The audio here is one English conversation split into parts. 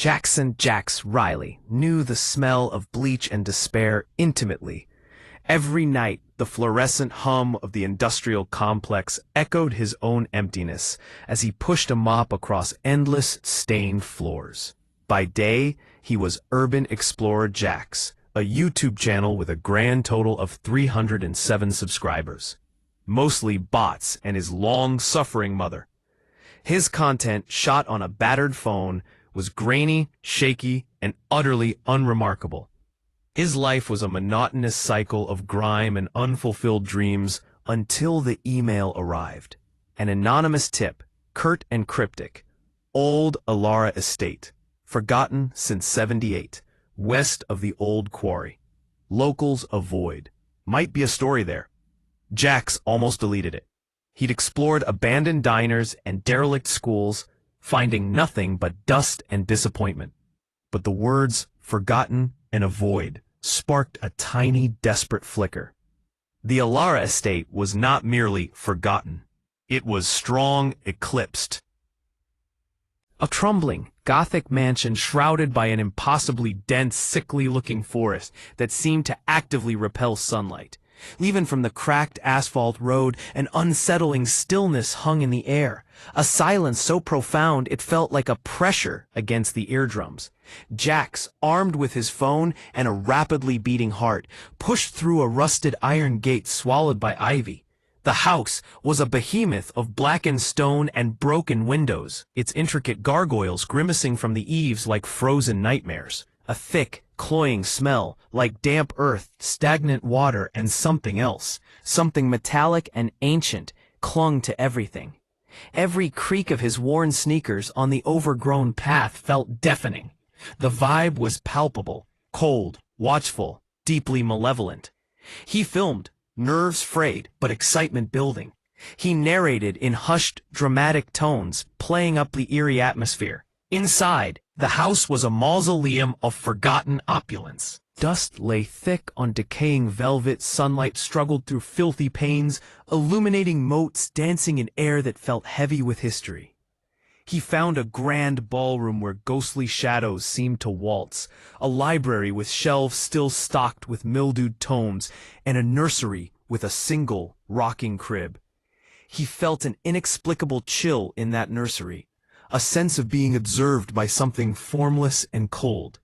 Jax Riley knew the smell of bleach and despair intimately. Every night, the fluorescent hum of the industrial complex echoed his own emptiness as he pushed a mop across endless, stained floors. By day, he was Urban Explorer Jax, a YouTube channel with a grand total of 307 subscribers. Mostly bots and his long-suffering mother. His content, shot on a battered phone, was grainy, shaky, and utterly unremarkable. His life was a monotonous cycle of grime and unfulfilled dreams until the email arrived. An anonymous tip, curt and cryptic. Old Elara Estate, forgotten since '78, west of the old quarry. Locals avoid. Might be a story there. Jax almost deleted it. He'd explored abandoned diners and derelict schools, finding nothing but dust and disappointment. But the words forgotten and avoid sparked a tiny, desperate flicker. The Elara Estate was not merely forgotten. It was strong eclipsed. A crumbling, gothic mansion shrouded by an impossibly dense, sickly-looking forest that seemed to actively repel sunlight. Even from the cracked asphalt road, an unsettling stillness hung in the air, a silence so profound it felt like a pressure against the eardrums. Jax, armed with his phone and a rapidly beating heart, pushed through a rusted iron gate swallowed by ivy. The house was a behemoth of blackened stone and broken windows, its intricate gargoyles grimacing from the eaves like frozen nightmares. A thick, cloying smell, like damp earth, stagnant water, and something else, something metallic and ancient, clung to everything. Every creak of his worn sneakers on the overgrown path felt deafening. The vibe was palpable, cold, watchful, deeply malevolent. He filmed, nerves frayed, but excitement building. He narrated in hushed, dramatic tones, playing up the eerie atmosphere. Inside, the house was a mausoleum of forgotten opulence. Dust lay thick on decaying velvet, sunlight struggled through filthy panes, illuminating motes dancing in air that felt heavy with history. He found a grand ballroom where ghostly shadows seemed to waltz, a library with shelves still stocked with mildewed tomes, and a nursery with a single, rocking crib. He felt an inexplicable chill in that nursery, a sense of being observed by something formless and cold.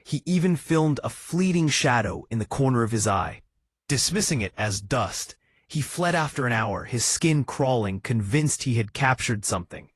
He even filmed a fleeting shadow in the corner of his eye. Dismissing it as dust, he fled after an hour, his skin crawling, convinced he had captured something.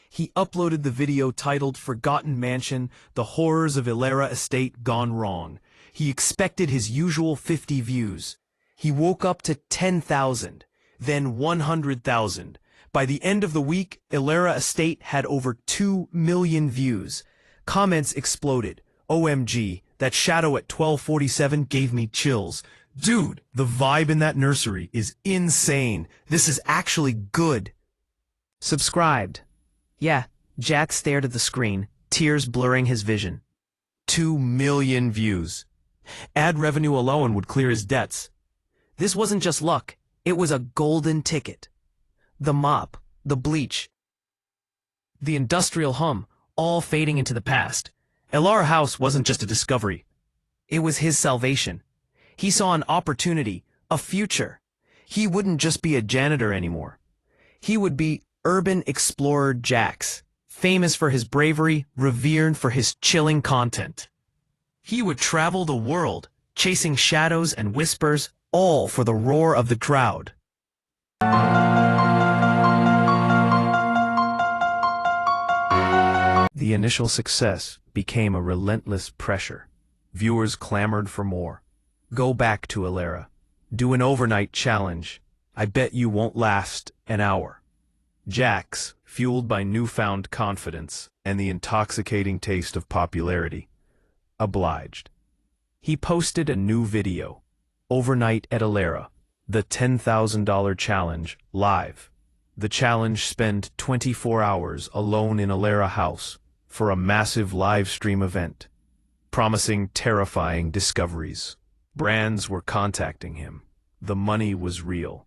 He uploaded the video titled Forgotten Mansion, The Horrors of Elara Estate Gone Wrong. He expected his usual 50 views. He woke up to 10,000, then 100,000. By the end of the week, Elara Estate had over 2 million views. Comments exploded. OMG, that shadow at 12:47 gave me chills. Dude, the vibe in that nursery is insane. This is actually good. Subscribed. Yeah, Jax stared at the screen, tears blurring his vision. 2 million views. Ad revenue alone would clear his debts. This wasn't just luck. It was a golden ticket. The mop, the bleach, the industrial hum, all fading into the past. Elara House wasn't just a discovery. It was his salvation. He saw an opportunity, a future. He wouldn't just be a janitor anymore. He would be Urban Explorer Jax, famous for his bravery, revered for his chilling content. He would travel the world, chasing shadows and whispers, all for the roar of the crowd. The initial success became a relentless pressure. Viewers clamored for more. Go back to Elara. Do an overnight challenge. I bet you won't last an hour. Jax, fueled by newfound confidence and the intoxicating taste of popularity, obliged. He posted a new video, Overnight at Elara, the $10,000 challenge, live. The challenge: spend 24 hours alone in Elara House for a massive live stream event, promising terrifying discoveries. Brands were contacting him. The money was real.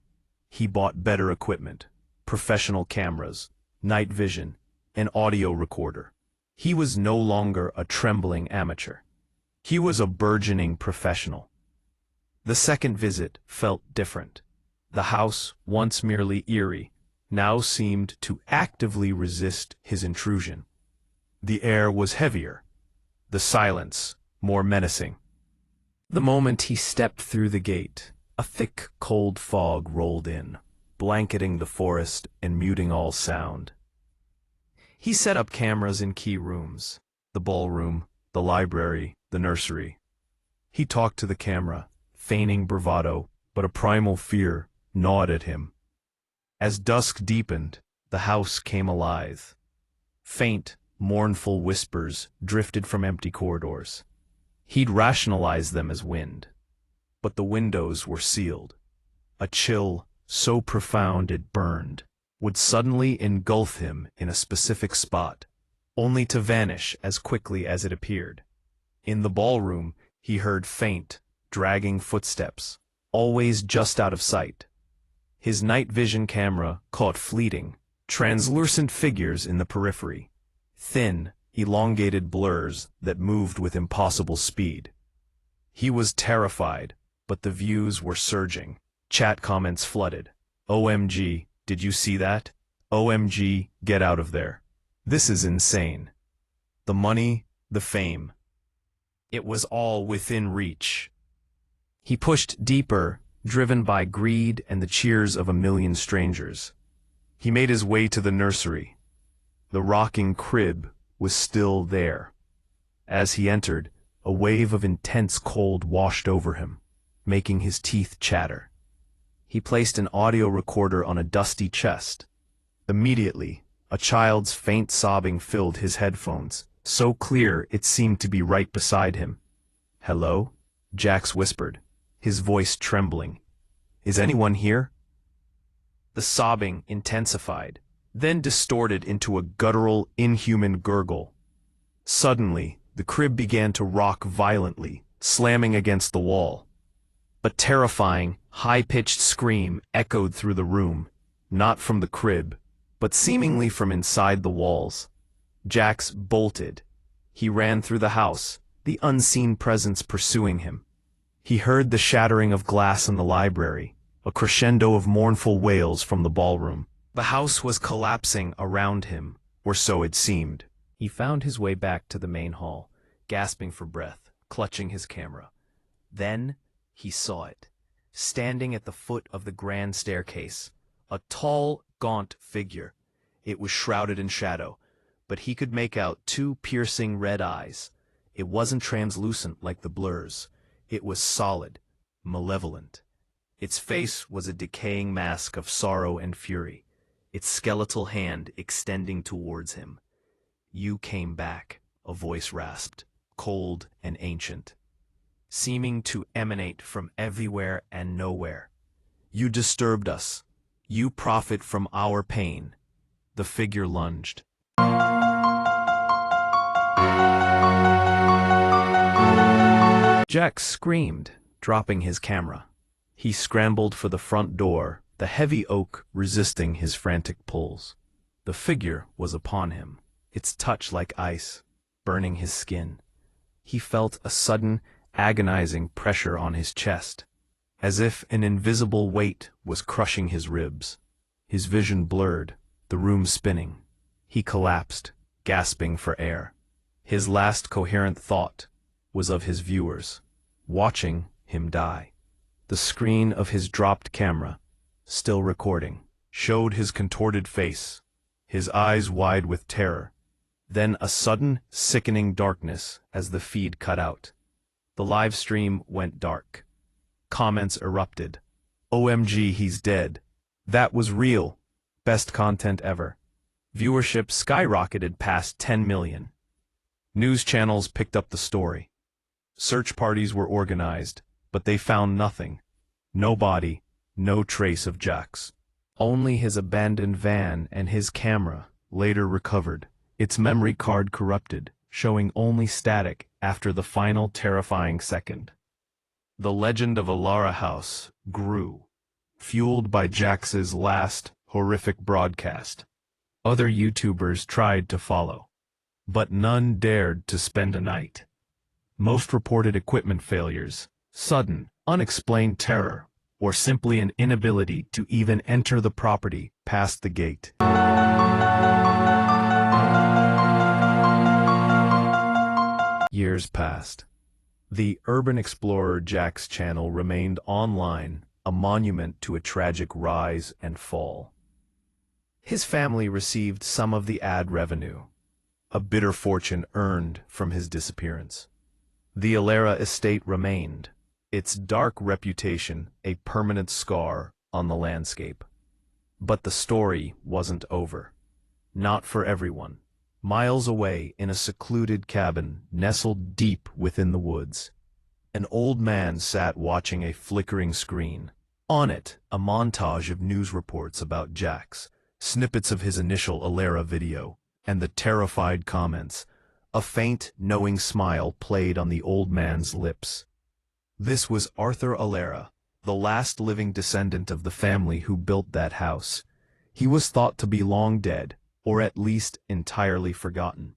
He bought better equipment, professional cameras, night vision, an audio recorder. He was no longer a trembling amateur. He was a burgeoning professional. The second visit felt different. The house, once merely eerie, now seemed to actively resist his intrusion. The air was heavier, the silence more menacing. The moment he stepped through the gate, a thick, cold fog rolled in, blanketing the forest and muting all sound. He set up cameras in key rooms, the ballroom, the library, the nursery. He talked to the camera, feigning bravado, but a primal fear gnawed at him. As dusk deepened, the house came alive. Faint, mournful whispers drifted from empty corridors. He'd rationalized them as wind. But the windows were sealed. A chill, so profound it burned, would suddenly engulf him in a specific spot, only to vanish as quickly as it appeared. In the ballroom, he heard faint, dragging footsteps, always just out of sight. His night vision camera caught fleeting, translucent figures in the periphery, thin, elongated blurs that moved with impossible speed. He was terrified, but the views were surging. Chat comments flooded. OMG, did you see that? OMG, get out of there. This is insane. The money, the fame. It was all within reach. He pushed deeper, driven by greed and the cheers of a million strangers. He made his way to the nursery. The rocking crib was still there. As he entered, a wave of intense cold washed over him, making his teeth chatter. He placed an audio recorder on a dusty chest. Immediately, a child's faint sobbing filled his headphones, so clear it seemed to be right beside him. "Hello?" Jax whispered, his voice trembling. "Is anyone here?" The sobbing intensified, then distorted into a guttural, inhuman gurgle. Suddenly, the crib began to rock violently, slamming against the wall. A terrifying, high-pitched scream echoed through the room, not from the crib, but seemingly from inside the walls. Jax bolted. He ran through the house, the unseen presence pursuing him. He heard the shattering of glass in the library, a crescendo of mournful wails from the ballroom. The house was collapsing around him, or so it seemed. He found his way back to the main hall, gasping for breath, clutching his camera. Then he saw it, standing at the foot of the grand staircase, a tall, gaunt figure. It was shrouded in shadow, but he could make out two piercing red eyes. It wasn't translucent like the blurs. It was solid, malevolent. Its face was a decaying mask of sorrow and fury, its skeletal hand extending towards him. "You came back," a voice rasped, cold and ancient, seeming to emanate from everywhere and nowhere. "You disturbed us. You profit from our pain." The figure lunged. Jax screamed, dropping his camera. He scrambled for the front door, the heavy oak resisting his frantic pulls. The figure was upon him, its touch like ice, burning his skin. He felt a sudden, agonizing pressure on his chest, as if an invisible weight was crushing his ribs. His vision blurred, the room spinning. He collapsed, gasping for air. His last coherent thought was of his viewers, watching him die. The screen of his dropped camera, still recording, showed his contorted face, his eyes wide with terror. Then a sudden, sickening darkness as the feed cut out. The live stream went dark. Comments erupted. "OMG, he's dead. That was real. Best content ever." Viewership skyrocketed past 10 million. News channels picked up the story. Search parties were organized, but they found nothing. No body, no trace of Jax. Only his abandoned van and his camera, later recovered, its memory card corrupted, showing only static after the final terrifying second. The legend of Elara House grew, fueled by Jax's last horrific broadcast. Other YouTubers tried to follow. but none dared to spend a night. Most reported equipment failures, sudden, unexplained terror, or simply an inability to even enter the property past the gate. Years passed. The Urban Explorer Jax channel remained online, a monument to a tragic rise and fall. His family received some of the ad revenue, a bitter fortune earned from his disappearance. The Elara Estate remained, its dark reputation a permanent scar on the landscape. But the story wasn't over. Not for everyone. Miles away in a secluded cabin nestled deep within the woods, an old man sat watching a flickering screen. On it, a montage of news reports about Jax, snippets of his initial Elara video, and the terrified comments. A faint, knowing smile played on the old man's lips. This was Arthur Elara, the last living descendant of the family who built that house. He was thought to be long dead, or at least entirely forgotten.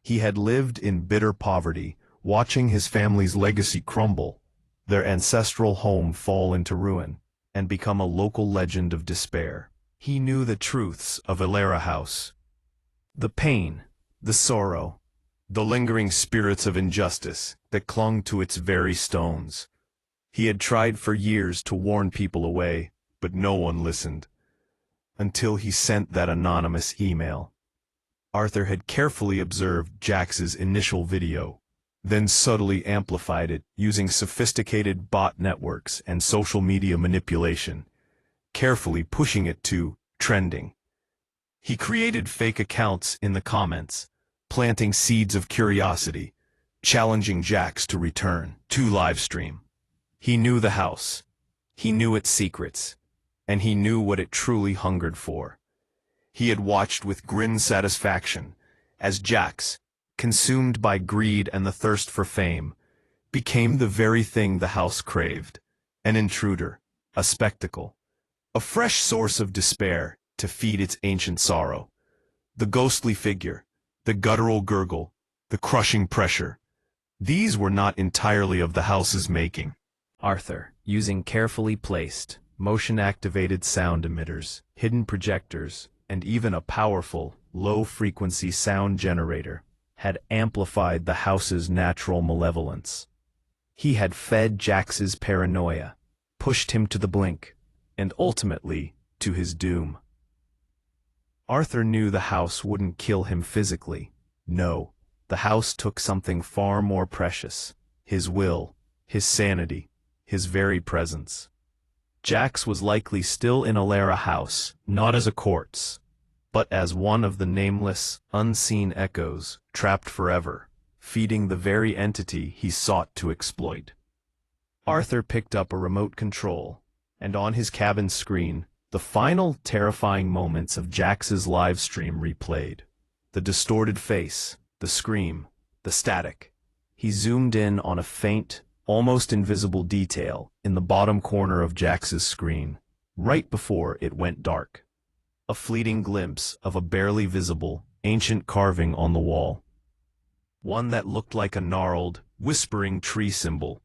He had lived in bitter poverty, watching his family's legacy crumble, their ancestral home fall into ruin, and become a local legend of despair. He knew the truths of Elara House. The pain, the sorrow, the lingering spirits of injustice that clung to its very stones. He had tried for years to warn people away, but no one listened. Until he sent that anonymous email. Arthur had carefully observed Jax's initial video, then subtly amplified it using sophisticated bot networks and social media manipulation, carefully pushing it to trending. He created fake accounts in the comments, planting seeds of curiosity, challenging Jax to return to livestream. He knew the house, he knew its secrets, and he knew what it truly hungered for. He had watched with grim satisfaction as Jax, consumed by greed and the thirst for fame, became the very thing the house craved, an intruder, a spectacle, a fresh source of despair to feed its ancient sorrow. The ghostly figure, the guttural gurgle, the crushing pressure, these were not entirely of the house's making. Arthur, using carefully placed, motion-activated sound emitters, hidden projectors, and even a powerful, low-frequency sound generator, had amplified the house's natural malevolence. He had fed Jax's paranoia, pushed him to the blink, and ultimately to his doom. Arthur knew the house wouldn't kill him physically. No, the house took something far more precious, his will, his sanity, his very presence. Jax was likely still in Elara House, not as a corpse, but as one of the nameless, unseen echoes, trapped forever, feeding the very entity he sought to exploit. Arthur picked up a remote control, and on his cabin screen, the final terrifying moments of Jax's live stream replayed. The distorted face, the scream, the static. He zoomed in on a faint, almost invisible detail in the bottom corner of Jax's screen, right before it went dark. A fleeting glimpse of a barely visible, ancient carving on the wall. One that looked like a gnarled, whispering tree symbol.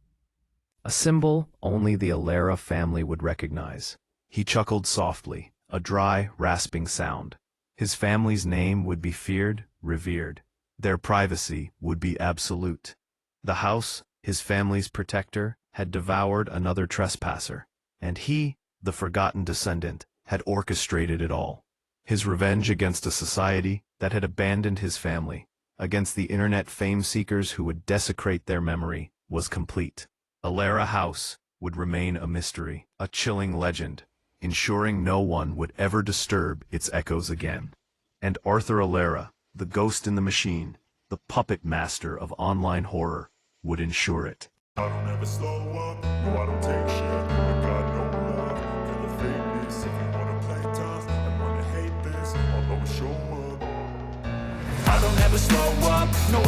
A symbol only the Elara family would recognize. He chuckled softly, a dry, rasping sound. His family's name would be feared, revered. Their privacy would be absolute. The house, his family's protector, had devoured another trespasser, and he, the forgotten descendant, had orchestrated it all. His revenge against a society that had abandoned his family, against the internet fame-seekers who would desecrate their memory, was complete. Elara House would remain a mystery, a chilling legend, ensuring no one would ever disturb its echoes again. And Arthur Elara, the ghost in the machine, the puppet master of online horror, would ensure it. I don't ever slow up, no I don't take shit. I got no love for the fakeness. If you wanna play tough and wanna hate this, I'll always show up. I don't ever slow up, no